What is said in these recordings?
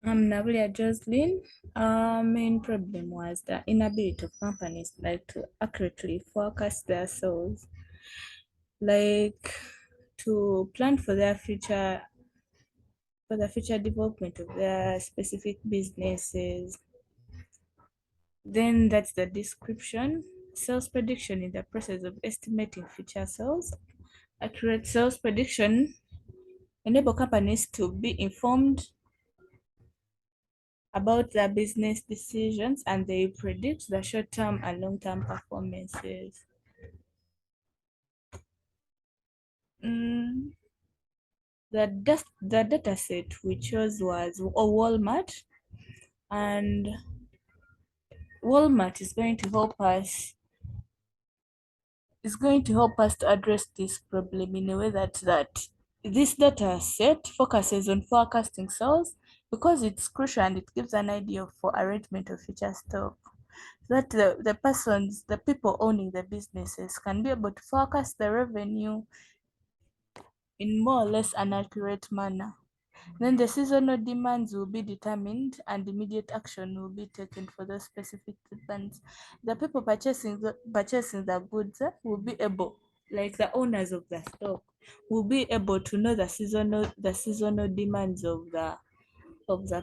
Nabulia Jocelyn. Our main problem was the inability of companies to accurately forecast their sales, like to plan for their future development of their specific businesses. Then that's the description. Sales prediction in the process of estimating future sales. Accurate sales prediction enable companies to be informed about their business decisions, and they predict the short-term and long-term performances. Mm, the data set we chose was Walmart, and Walmart is going to help us to address this problem in a way that this data set focuses on forecasting sales because it's crucial and it gives an idea for arrangement of future stock. That the people owning the businesses can be able to forecast the revenue in more or less an accurate manner. Then the seasonal demands will be determined and immediate action will be taken for those specific demands. The people purchasing the goods will be able, like the owners of the stock, will be able to know the seasonal demands of the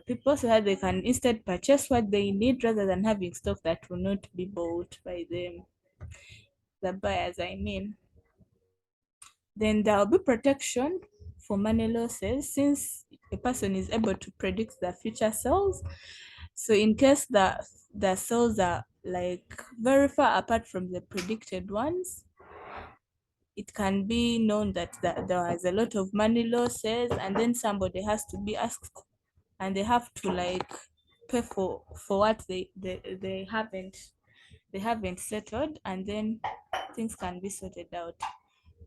people so that they can instead purchase what they need rather than having stock that will not be bought by them, the buyers, I mean. Then there will be protection for money losses since a person is able to predict the future sales. So in case the sales are very far apart from the predicted ones, it can be known that there was a lot of money losses, and then somebody has to be asked and they have to pay for what they haven't settled, and then things can be sorted out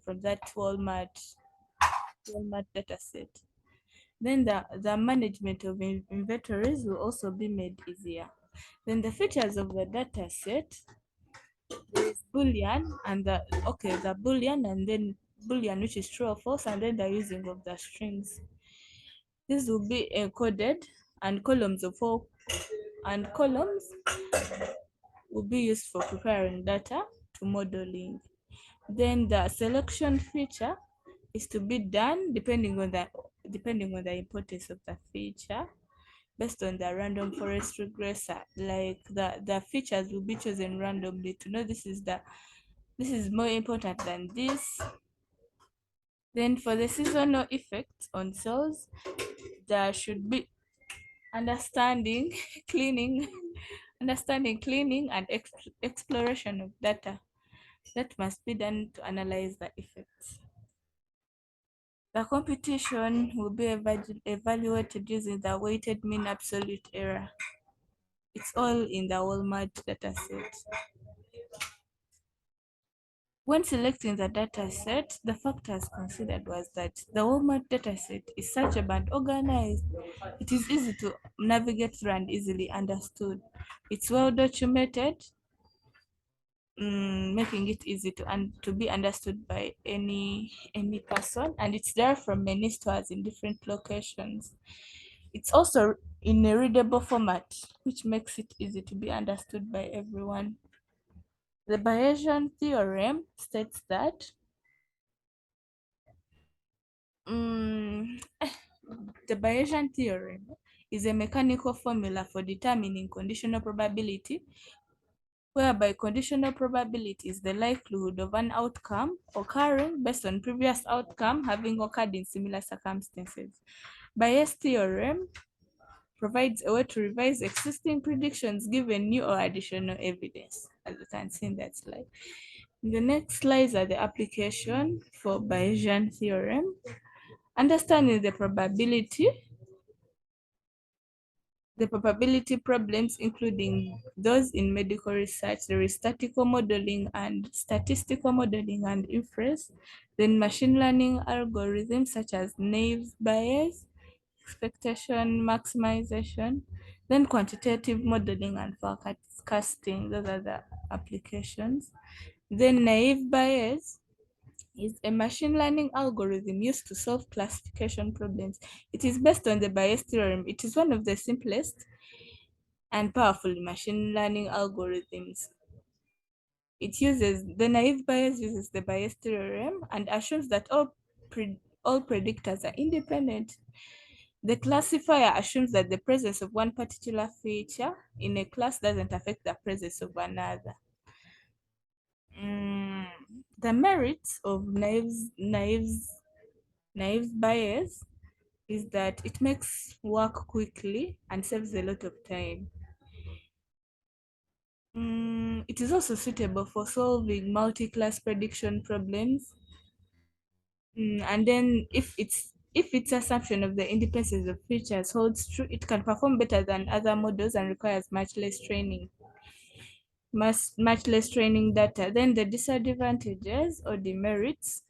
from that Walmart data set. Then the management of inventories will also be made easier. Then the features of the data set is Boolean and the Boolean, and then Boolean which is true or false, and then the using of the strings. This will be encoded, and columns will be used for preparing data to modeling. Then the selection feature is to be done depending on the importance of the feature based on the random forest regressor. Like the features will be chosen randomly to know this is more important than this. Then for the seasonal effects on cells, there should be understanding cleaning and exploration of data that must be done to analyze the effects. The computation will be evaluated using the weighted mean absolute error. It's all in the Walmart dataset. When selecting the dataset, the factors considered was that the Walmart dataset is searchable and organized. It is easy to navigate through and easily understood. It's well documented, making it easy to be understood by any person, and it's there from many stores in different locations. It's also in a readable format, which makes it easy to be understood by everyone. The Bayesian theorem states that the Bayesian theorem is a mechanical formula for determining conditional probability, whereby conditional probability is the likelihood of an outcome occurring based on previous outcome having occurred in similar circumstances. Bayes' theorem provides a way to revise existing predictions given new or additional evidence, as you can see in that slide. In the next slides are the application for Bayesian theorem. Understanding the probability problems, including those in medical research. There is statistical modeling and inference. Then machine learning algorithms such as naive Bayes, expectation maximization. Then quantitative modeling and forecasting. Those are the applications. Then naive Bayes is a machine learning algorithm used to solve classification problems. It is based on the Bayes theorem. It is one of the simplest and powerful machine learning algorithms. It uses the naive Bayes uses the Bayes theorem and assumes that all predictors are independent. The classifier assumes that the presence of one particular feature in a class doesn't affect the presence of another. Mm, the merits of naive Bayes is that it makes work quickly and saves a lot of time. It is also suitable for solving multi-class prediction problems. And then if its assumption of the independence of features holds true, it can perform better than other models and requires much less training data. Then the disadvantages or demerits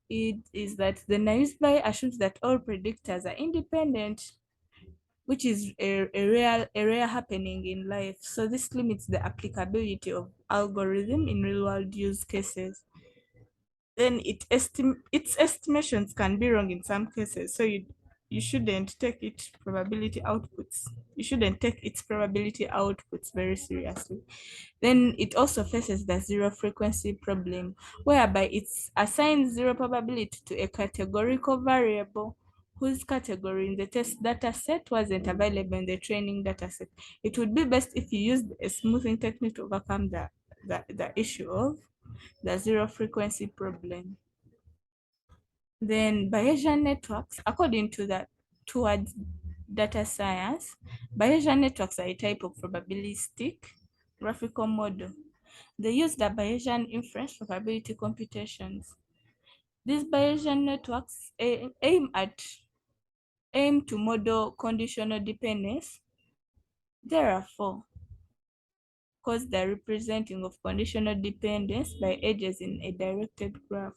it is that the naive Bayes assumes that all predictors are independent, which is a rare happening in life. So this limits the applicability of algorithm in real world use cases. Then its estimations can be wrong in some cases. So you shouldn't take its probability outputs very seriously. Then it also faces the zero frequency problem, whereby it assigns zero probability to a categorical variable whose category in the test data set wasn't available in the training data set. It would be best if you used a smoothing technique to overcome the issue of the zero frequency problem. Then Bayesian networks, according to that towards data science, Bayesian networks are a type of probabilistic graphical model. They use the Bayesian inference probability computations. These Bayesian networks aim to model conditional dependence. There are four, because the representing of conditional dependence by edges in a directed graph.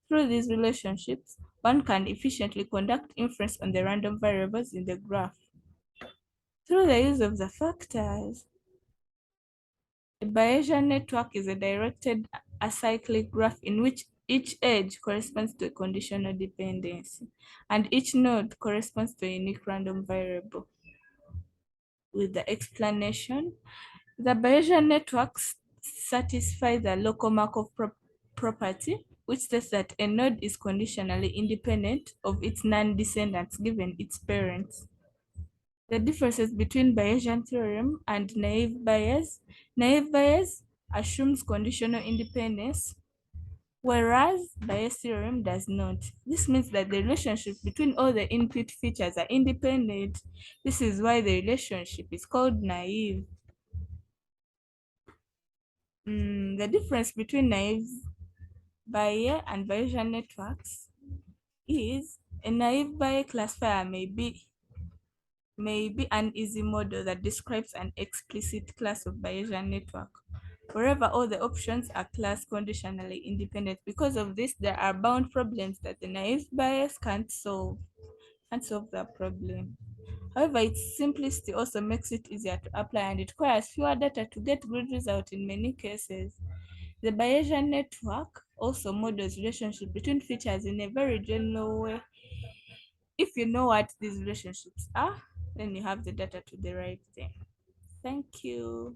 Through these relationships, one can efficiently conduct inference on the random variables in the graph. Through the use of the factors, a Bayesian network is a directed acyclic graph in which each edge corresponds to a conditional dependency, and each node corresponds to a unique random variable. With the explanation, the Bayesian networks satisfy the local Markov property, which says that a node is conditionally independent of its non-descendants given its parents. The differences between Bayesian theorem and naive Bayes. Naive Bayes assumes conditional independence, whereas Bayes theorem does not. This means that the relationship between all the input features are independent. This is why the relationship is called naive. The difference between naive Bayes and Bayesian networks is a naive Bayes classifier may be an easy model that describes an explicit class of Bayesian network, wherever all the options are class conditionally independent. Because of this, there are bound problems that the naive Bayes can't solve that problem. However, its simplicity also makes it easier to apply and it requires fewer data to get good results in many cases. The Bayesian network also models relationship between features in a very general way. If you know what these relationships are, then you have the data to derive them. Thank you.